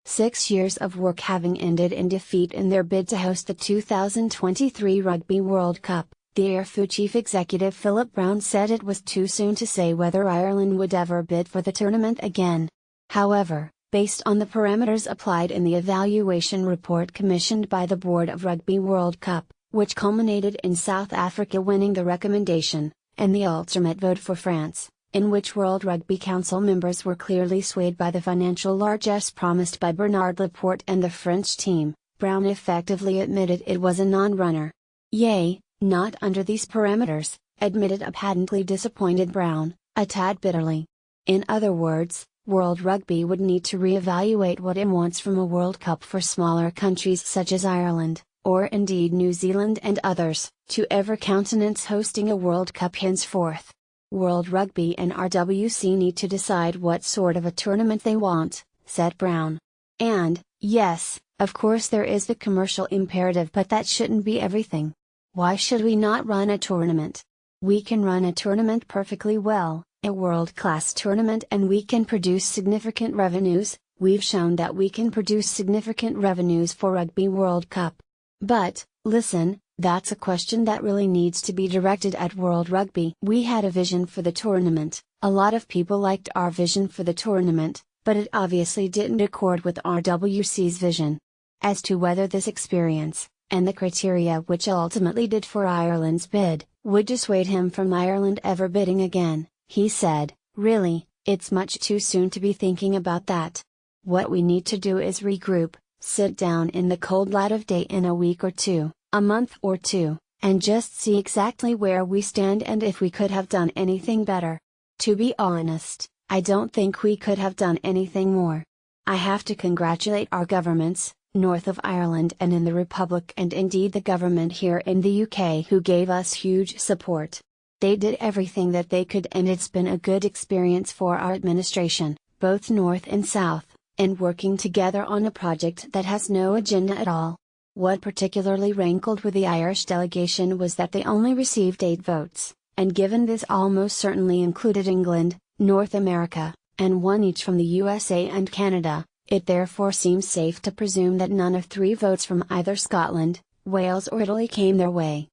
6 years of work having ended in defeat in their bid to host the 2023 Rugby World Cup. The IRFU chief executive Philip Browne said it was too soon to say whether Ireland would ever bid for the tournament again. However, based on the parameters applied in the evaluation report commissioned by the Board of Rugby World Cup, which culminated in South Africa winning the recommendation, and the ultimate vote for France, in which World Rugby Council members were clearly swayed by the financial largesse promised by Bernard Laporte and the French team, Browne effectively admitted it was a non-runner. Yea, not under these parameters, admitted a patently disappointed Browne, a tad bitterly. In other words, World Rugby would need to re-evaluate what it wants from a World Cup for smaller countries such as Ireland, or indeed New Zealand and others, to ever countenance hosting a World Cup henceforth. World Rugby and RWC need to decide what sort of a tournament they want, said Browne. And, yes, of course there is the commercial imperative, but that shouldn't be everything. Why should we not run a tournament? We can run a tournament perfectly well, a world-class tournament, and we can produce significant revenues. We've shown that we can produce significant revenues for Rugby World Cup. But, listen, that's a question that really needs to be directed at World Rugby. We had a vision for the tournament, a lot of people liked our vision for the tournament, but it obviously didn't accord with RWC's vision. As to whether this experience, and the criteria which ultimately did for Ireland's bid, would dissuade him from Ireland ever bidding again, he said, really, it's much too soon to be thinking about that. What we need to do is regroup, sit down in the cold light of day in a week or two, a month or two, and just see exactly where we stand and if we could have done anything better. To be honest, I don't think we could have done anything more. I have to congratulate our governments, north of Ireland and in the Republic, and indeed the government here in the UK, who gave us huge support. They did everything that they could, and it's been a good experience for our administration, both north and south, in working together on a project that has no agenda at all. What particularly rankled with the Irish delegation was that they only received 8 votes, and given this almost certainly included England, North America, and 1 each from the USA and Canada, it therefore seems safe to presume that none of 3 votes from either Scotland, Wales or Italy came their way.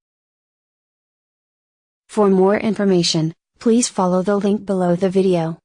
For more information, please follow the link below the video.